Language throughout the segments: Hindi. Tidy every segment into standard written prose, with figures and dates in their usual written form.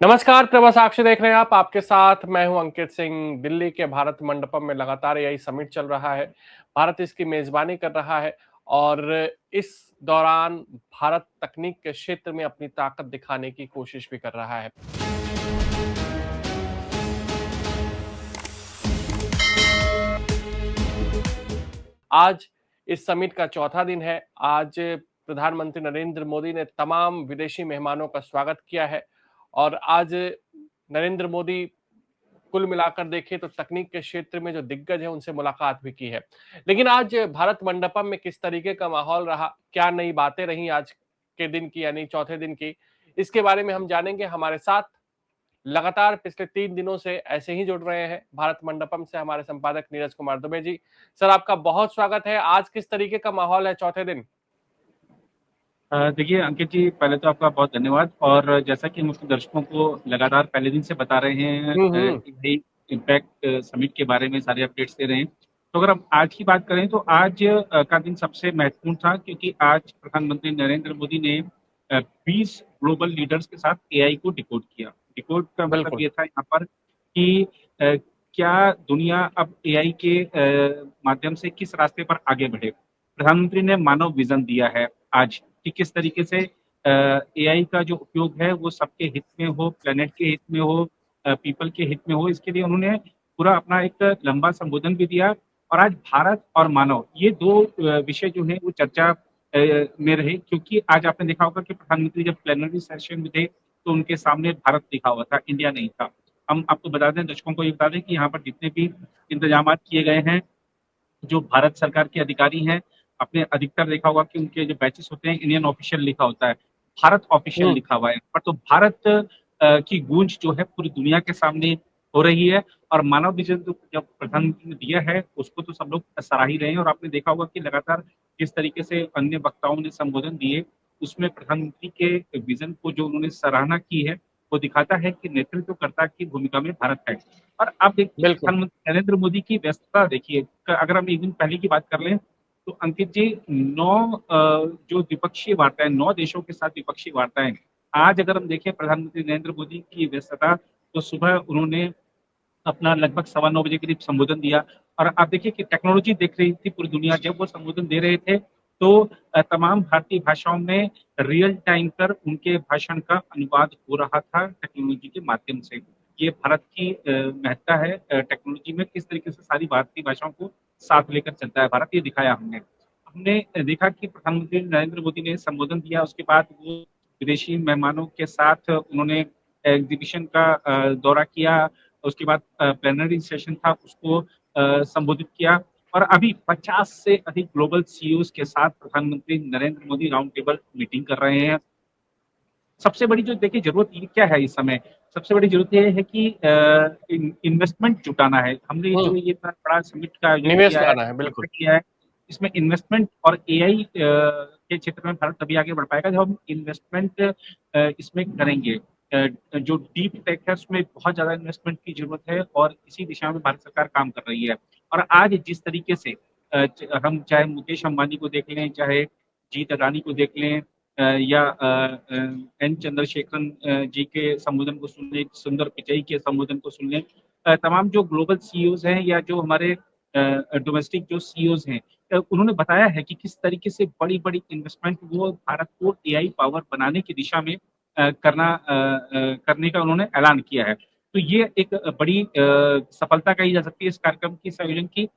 नमस्कार, प्रभा साक्षी देख रहे हैं आप। आपके साथ मैं हूं अंकित सिंह। दिल्ली के भारत मंडपम में लगातार एआई समिट चल रहा है। भारत इसकी मेजबानी कर रहा है और इस दौरान भारत तकनीक के क्षेत्र में अपनी ताकत दिखाने की कोशिश भी कर रहा है। आज इस समिट का चौथा दिन है। आज प्रधानमंत्री नरेंद्र मोदी ने तमाम विदेशी मेहमानों का स्वागत किया है और आज नरेंद्र मोदी कुल मिलाकर देखें तो तकनीक के क्षेत्र में जो दिग्गज है उनसे मुलाकात भी की है। लेकिन आज भारत मंडपम में किस तरीके का माहौल रहा, क्या नई बातें रही आज के दिन की यानी चौथे दिन की, इसके बारे में हम जानेंगे। हमारे साथ लगातार पिछले 3 दिनों से ऐसे ही जुड़ रहे हैं भारत मंडपम से हमारे संपादक नीरज कुमार दुबे जी। सर, आपका बहुत स्वागत है। आज किस तरीके का माहौल है चौथे दिन? देखिए अंकित जी, पहले तो आपका बहुत धन्यवाद। और जैसा कि हम अपने दर्शकों को लगातार पहले दिन से बता रहे हैं, हम्म। इम्पैक्ट समिट के बारे में सारे अपडेट्स दे रहे हैं। तो अगर हम आज की बात करें तो आज का दिन सबसे महत्वपूर्ण था, क्योंकि आज प्रधानमंत्री नरेंद्र मोदी ने 20 ग्लोबल लीडर्स के साथ एआई को डिकोड किया। डिकोड का मतलब बिल्कुल। ये था यहाँ पर कि क्या दुनिया अब एआई के माध्यम से किस रास्ते पर आगे बढ़े। प्रधानमंत्री ने मानव विजन दिया है आज कि किस तरीके से एआई का जो उपयोग है वो सबके हित में हो, प्लेनेट के हित में हो, पीपल के हित में हो। इसके लिए उन्होंने पूरा अपना एक लंबा संबोधन भी दिया। और आज भारत और मानव, ये दो विषय जो है वो चर्चा में रहे, क्योंकि आज आपने देखा होगा कि प्रधानमंत्री जब प्लेनरी सेशन में थे तो उनके सामने भारत लिखा हुआ था, इंडिया नहीं था। हम आपको बता दें, दर्शकों को ये बता दें कि यहाँ पर जितने भी इंतजाम किए गए हैं, जो भारत सरकार के अधिकारी हैं, आपने अधिकतर देखा होगा कि उनके जो बैचेस होते हैं, इंडियन ऑफिशियल लिखा होता है, भारत ऑफिशियल हम्म। लिखा हुआ है पर। तो भारत की गूंज जो है पूरी दुनिया के सामने हो रही है। और मानव विजन जो जब प्रधानमंत्री ने दिया है उसको तो सब लोग सराह ही रहे हैं। और आपने देखा होगा कि लगातार जिस तरीके से अन्य वक्ताओं ने संबोधन दिए, उसमें प्रधानमंत्री के विजन को जो उन्होंने सराहना की है, वो दिखाता है कि नेतृत्वकर्ता की भूमिका में भारत है। और आप देखिए बिल्कुल। प्रधानमंत्री नरेंद्र मोदी की व्यस्तता देखिए। अगर हम एक दिन पहले की बात कर लें तो अंकित जी, 9 जो द्विपक्षीय वार्ताएं, 9 देशों के साथ द्विपक्षीय वार्ताएं। आज अगर हम देखें प्रधानमंत्री नरेंद्र मोदी की व्यस्तता, तो सुबह उन्होंने अपना लगभग 9:15 बजे के करीब संबोधन दिया। और आप देखिए कि टेक्नोलॉजी देख रही थी पूरी दुनिया। जब वो संबोधन दे रहे थे तो तमाम भारतीय भाषाओं में रियल टाइम पर उनके भाषण का अनुवाद हो रहा था टेक्नोलॉजी के माध्यम से। ये भारत की महत्ता है टेक्नोलॉजी में, किस तरीके से सारी भारतीय भाषाओं को साथ लेकर चलता है भारत, ये दिखाया हमने। हमने देखा कि प्रधानमंत्री नरेंद्र मोदी ने संबोधन दिया, उसके बाद वो विदेशी मेहमानों के साथ उन्होंने एग्जीबिशन का दौरा किया। उसके बाद प्लेनरी सेशन था, उसको संबोधित किया। और अभी 50 से अधिक ग्लोबल सीईओज के साथ प्रधानमंत्री Narendra Modi round table meeting कर रहे हैं। सबसे बड़ी जो देखिए जरूरत ये क्या है इस समय, सबसे बड़ी जरूरत ये है कि इन्वेस्टमेंट जुटाना है। हमने जो हम्म। ये इतना बड़ा समिट का आयोजन निवेश किया है, लाना है, बिल्कुल। किया है, इसमें इन्वेस्टमेंट और एआई के क्षेत्र में भारत तभी आगे बढ़ पाएगा जब हम इन्वेस्टमेंट इसमें करेंगे। जो डीप टेक है उसमें बहुत ज्यादा इन्वेस्टमेंट की जरूरत है, और इसी दिशा में भारत सरकार काम कर रही है। और आज जिस तरीके से हम चाहे मुकेश अंबानी को देख लें, चाहे जीत अडानी को देख लें, या एन चंद्रशेखरन जी के संबोधन को सुन लें, सुंदर पिचई के संबोधन को सुन लें, तमाम जो ग्लोबल सीईओज हैं या जो हमारे डोमेस्टिक जो सीईओज हैं, उन्होंने बताया है कि किस तरीके से बड़ी बड़ी इन्वेस्टमेंट वो भारत को एआई पावर बनाने की दिशा में करने का उन्होंने ऐलान किया है। तो ये एक बड़ी सफलता कही जा सकती है इस कार्यक्रम की, इस आयोजन की।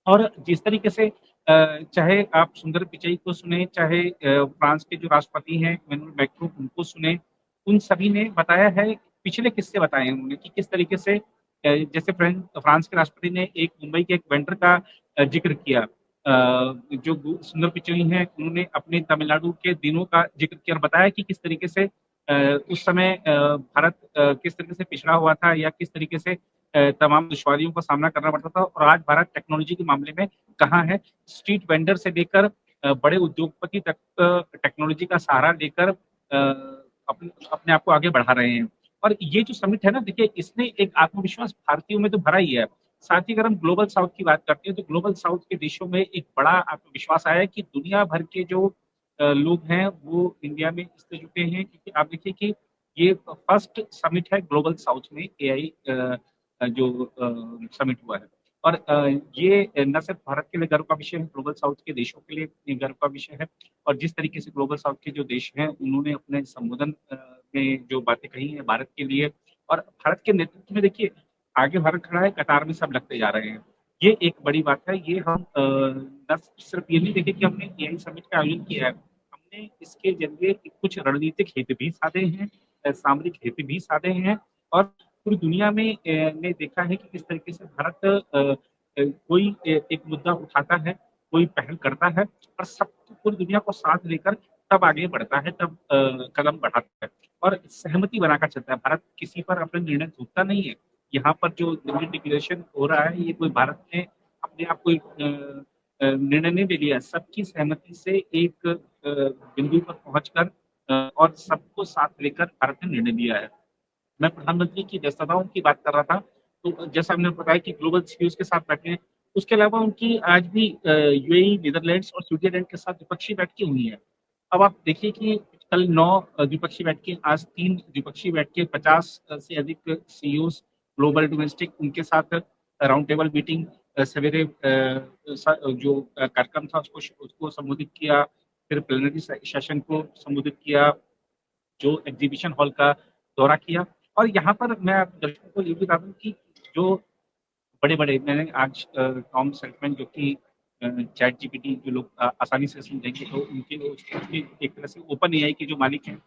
और जिस तरीके से चाहे आप सुंदर पिचई को सुने, चाहे फ्रांस के जो राष्ट्रपति हैं इमैनुअल मैक्रों, उनको सुने, उन सभी ने बताया है, पिछले किस्से बताए हैं उन्होंने कि किस तरीके से जैसे फ्रांस के राष्ट्रपति ने एक मुंबई के एक वेंडर का जिक्र किया। जो सुंदर पिचई हैं उन्होंने अपने तमिलनाडु के दिनों का जिक्र किया और बताया कि किस तरीके से उस समय भारत किस तरीके से पिछड़ा हुआ था, या किस तरीके से तमाम दुश्वारियों का सामना करना पड़ता था, और आज भारत टेक्नोलॉजी के मामले में कहाँ है। स्ट्रीट वेंडर से लेकर बड़े उद्योगपति तक टेक्नोलॉजी का सहारा लेकर अपने आप को आगे बढ़ा रहे हैं। और ये जो समिट है ना, देखिए इसने एक आत्मविश्वास भारतीयों में तो भरा ही है। साथ ही अगर हम ग्लोबल साउथ की बात करते हैं तो ग्लोबल साउथ के देशों में एक बड़ा आत्मविश्वास आया है कि दुनिया भर के जो लोग हैं वो इंडिया में इसलिए जुटे हैं, क्योंकि आप देखिए कि ये फर्स्ट समिट है ग्लोबल साउथ में एआई जो समिट हुआ है। और ये न सिर्फ भारत के लिए गर्व का विषय है, ग्लोबल साउथ के देशों के लिए गर्व का विषय है। और जिस तरीके से ग्लोबल साउथ के जो देश हैं उन्होंने अपने संबोधन में जो बातें कही हैं भारत के लिए, और भारत के नेतृत्व में देखिए आगे भारत खड़ा है, कतार में सब लगते जा रहे हैं। ये एक बड़ी बात है। ये हम न सिर्फ ये नहीं देखे कि हमने एआई समिट का आयोजन किया है, हमने इसके जरिए कुछ रणनीतिक हित भी साधे हैं, सामरिक हित भी साधे हैं। और पूरी दुनिया में ने देखा है कि किस तरीके से भारत कोई एक मुद्दा उठाता है, कोई पहल करता है और सब पूरी दुनिया को साथ लेकर तब आगे बढ़ता है, तब कदम बढ़ाता है और सहमति बनाकर चलता है। भारत किसी पर अपने निर्णय थोपता नहीं है। यहाँ पर जो डिक्लेरेशन हो रहा है ये कोई भारत ने अपने आप कोई निर्णय नहीं ले लिया, सबकी सहमति से एक बिंदु पर पहुंचकर और सबको साथ लेकर भारत ने निर्णय लिया है। मैं प्रधानमंत्री की व्यस्तताओं की बात कर रहा था, तो जैसा हमने बताया कि ग्लोबल सीईओज के साथ बैठे हैं, उसके अलावा उनकी आज भी यूएई, नीदरलैंड्स और स्विट्जरलैंड के साथ द्विपक्षीय बैठकें हुई हैं। अब आप देखिए कि कल 9 द्विपक्षीय बैठकें, आज 3 द्विपक्षीय बैठकें, 50 से अधिक सीईओज ग्लोबल डोमेस्टिक उनके साथ राउंड टेबल मीटिंग, सवेरे जो कार्यक्रम था उसको संबोधित किया, फिर प्लेनरी सेशन को संबोधित किया, जो एग्जीबिशन हॉल का दौरा किया। और यहाँ पर मैं आप दर्शकों को ये भी बता दूं कि जो बड़े-बड़े, मैंने आज टॉम सेल्टमैन जो कि चैट जीपीटी जो लोग आसानी से समझेंगे, तो उनके उसके एक तरह से ओपन एआई के जो मालिक हैं,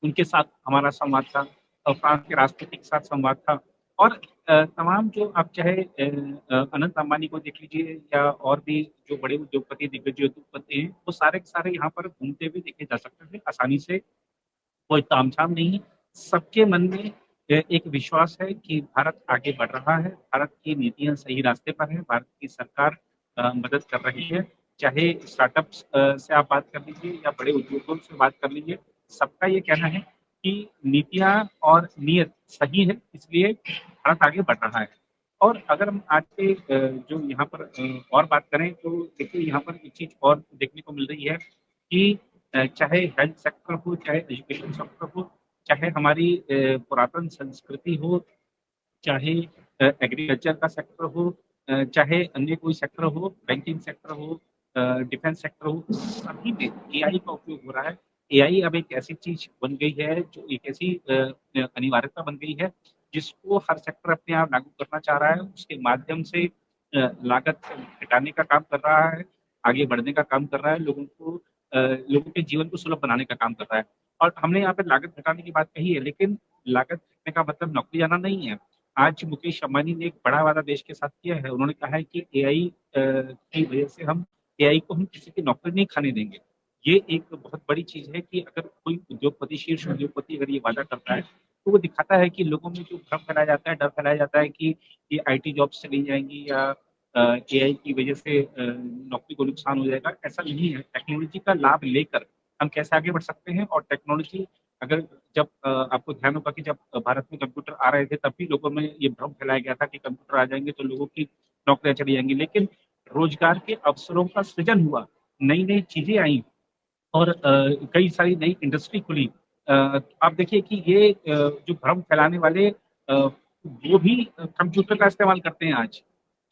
उनके साथ हमारा संवाद था और फ्रांस के राष्ट्रपति के साथ संवाद था। और तमाम जो आप चाहे अनंत अंबानी को देख लीजिए या और भी जो बड़े उद्योगपति, दिग्गज उद्योगपति हैं, वो सारे के सारे यहाँ पर घूमते हुए देखे जा सकते थे आसानी से। कोई तामझाम नहीं है, सबके मन में एक विश्वास है कि भारत आगे बढ़ रहा है, भारत की नीतियां सही रास्ते पर हैं, भारत की सरकार मदद कर रही है। चाहे स्टार्टअप्स से आप बात कर लीजिए या बड़े उद्योगों से बात कर लीजिए, सबका ये कहना है कि नीतियां और नीयत सही है, इसलिए भारत आगे बढ़ रहा है। और अगर हम आज के जो यहाँ पर और बात करें, तो देखिए यहाँ पर एक चीज़ और देखने को मिल रही है कि चाहे हेल्थ सेक्टर हो, चाहे एजुकेशन सेक्टर हो, चाहे हमारी पुरातन संस्कृति हो, चाहे एग्रीकल्चर का सेक्टर हो, चाहे अन्य कोई सेक्टर हो, बैंकिंग सेक्टर हो, डिफेंस सेक्टर हो, सभी में एआई का उपयोग हो रहा है। एआई अब एक ऐसी चीज बन गई है, जो एक ऐसी अनिवार्यता बन गई है, जिसको हर सेक्टर अपने आप लागू करना चाह रहा है। उसके माध्यम से लागत घटाने का काम कर रहा है, आगे बढ़ने का काम कर रहा है, लोगों के जीवन को सुलभ बनाने का काम कर रहा है। और हमने यहाँ पे लागत घटाने की बात कही है, लेकिन लागत घटने का मतलब नौकरी जाना नहीं है। आज मुकेश अंबानी ने एक बड़ा वादा देश के साथ किया है। उन्होंने कहा है कि एआई की वजह से एआई को हम किसी की नौकरी नहीं खाने देंगे। ये एक बहुत बड़ी चीज है कि अगर कोई उद्योगपति, शीर्ष उद्योगपति अगर ये वादा करता है, तो वो दिखाता है कि लोगों में जो भ्रम फैलाया जाता है, डर फैलाया जाता है कि ये आईटी जॉब्स चली जाएंगी या एआई की वजह से नौकरी को नुकसान हो जाएगा, ऐसा नहीं है। टेक्नोलॉजी का लाभ लेकर हम कैसे आगे बढ़ सकते हैं। और टेक्नोलॉजी, अगर जब आपको ध्यान होगा कि जब भारत में कंप्यूटर आ रहे थे, तब भी लोगों में ये भ्रम फैलाया गया था कि कंप्यूटर आ जाएंगे तो लोगों की नौकरियां चली जाएंगी। लेकिन रोजगार के अवसरों का सृजन हुआ, नई नई चीजें आई और कई सारी नई इंडस्ट्री खुली। आप देखिए कि ये जो भ्रम फैलाने वाले वो भी कंप्यूटर का इस्तेमाल करते हैं आज।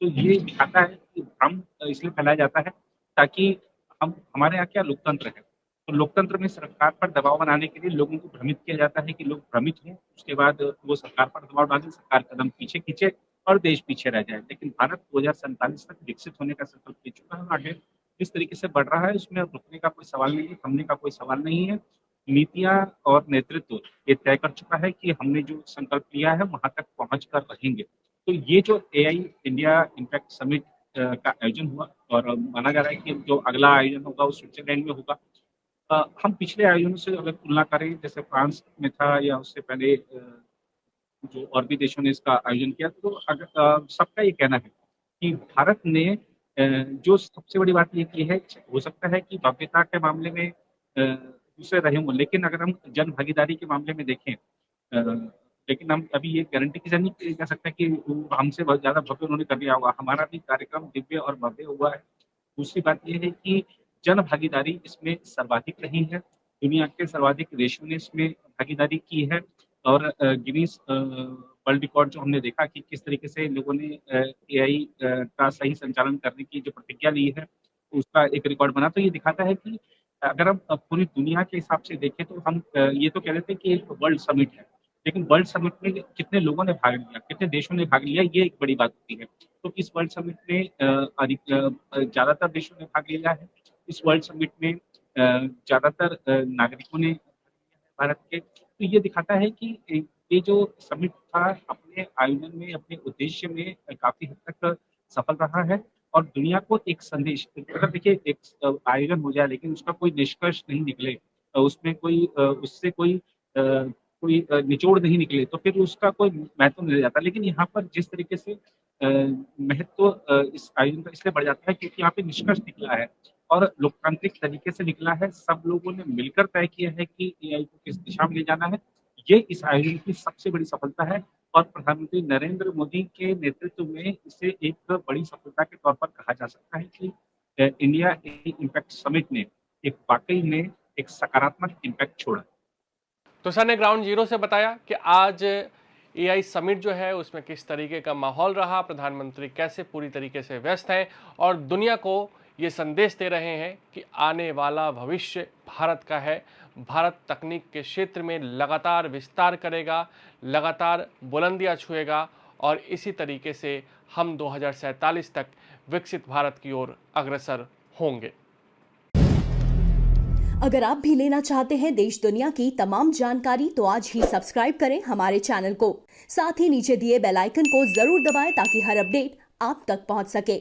तो ये दिखाता है कि भ्रम इसलिए फैलाया जाता है ताकि हम, हमारे यहाँ क्या लोकतंत्र है, तो लोकतंत्र में सरकार पर दबाव बनाने के लिए लोगों को भ्रमित किया जाता है कि लोग भ्रमित हों, उसके बाद वो सरकार पर दबाव डालें, सरकार कदम पीछे खींचे और देश पीछे रह जाए। लेकिन भारत 2047 तक विकसित होने का संकल्प ले चुका है, आगे जिस तरीके से बढ़ रहा है उसमें रुकने का कोई सवाल नहीं है, थमने का कोई सवाल नहीं है। नीतियां और नेतृत्व ये तय कर चुका है कि हमने जो संकल्प लिया है वहां तक पहुंच कर रहेंगे। तो ये जो एआई इंडिया इम्पैक्ट समिट का आयोजन हुआ, और माना जा रहा है कि जो अगला आयोजन होगा वो स्विट्जरलैंड में होगा। हम पिछले आयोजनों से अगर तुलना करें, जैसे फ्रांस में था या उससे पहले जो और भी देशों ने इसका आयोजन किया, तो अगर सबका ये कहना है कि भारत ने जो सबसे बड़ी बात ये की है, हो सकता है कि भव्यता के मामले में दूसरे रहे हों, लेकिन अगर हम जन भागीदारी के मामले में देखें, लेकिन हम अभी ये गारंटी की नहीं कह सकते कि हमसे बहुत ज्यादा भव्य उन्होंने कर लिया होगा। हमारा भी कार्यक्रम दिव्य और भव्य हुआ है। दूसरी बात यह है कि जन भागीदारी इसमें सर्वाधिक रही है। दुनिया के सर्वाधिक देशों ने इसमें भागीदारी की है और गिनीज वर्ल्ड रिकॉर्ड जो हमने देखा कि किस तरीके से लोगों ने एआई का सही संचालन करने की जो प्रतिज्ञा ली है, उसका एक रिकॉर्ड बना। तो ये दिखाता है कि अगर हम पूरी दुनिया के हिसाब से देखें तो हम ये तो कह रहे थे कि एक वर्ल्ड समिट है, लेकिन वर्ल्ड समिट में कितने लोगों ने भाग लिया, कितने देशों ने भाग लिया, ये एक बड़ी बात होती है। तो इस वर्ल्ड समिट में ज़्यादातर देशों ने भाग लिया है। इस वर्ल्ड समिट में ज़्यादातर नागरिकों ने भारत के, तो ये दिखाता है कि ये जो समिट था अपने आयोजन में, अपने उद्देश्य में काफ़ी हद तक सफल रहा है और दुनिया को एक संदेश, अगर देखिए एक आयोजन हो जाए लेकिन उसका कोई निष्कर्ष नहीं निकले, उसमें कोई उससे कोई निचोड़ नहीं निकले, तो फिर उसका कोई महत्व नहीं रह जाता। लेकिन यहाँ पर जिस तरीके से महत्व इस आयोजन का इसलिए बढ़ जाता है क्योंकि यहाँ पे निष्कर्ष निकला है और लोकतांत्रिक तरीके से निकला है। सब लोगों ने मिलकर तय किया है कि एआई को किस दिशा में ले जाना है। ये इस आयोजन की सबसे बड़ी सफलता है और प्रधानमंत्री नरेंद्र मोदी के नेतृत्व में इसे एक बड़ी सफलता के तौर पर कहा जा सकता है कि इंडिया इम्पैक्ट समिट ने एक वाकई में एक सकारात्मक इम्पैक्ट छोड़ा। तो सर ने ग्राउंड जीरो से बताया कि आज एआई समिट जो है उसमें किस तरीके का माहौल रहा, प्रधानमंत्री कैसे पूरी तरीके से व्यस्त हैं और दुनिया को ये संदेश दे रहे हैं कि आने वाला भविष्य भारत का है। भारत तकनीक के क्षेत्र में लगातार विस्तार करेगा, लगातार बुलंदियां छुएगा और इसी तरीके से हम 2047 तक विकसित भारत की ओर अग्रसर होंगे। अगर आप भी लेना चाहते हैं देश दुनिया की तमाम जानकारी तो आज ही सब्सक्राइब करें हमारे चैनल को। साथ ही नीचे दिए बेल आइकन को जरूर दबाएं ताकि हर अपडेट आप तक पहुंच सके।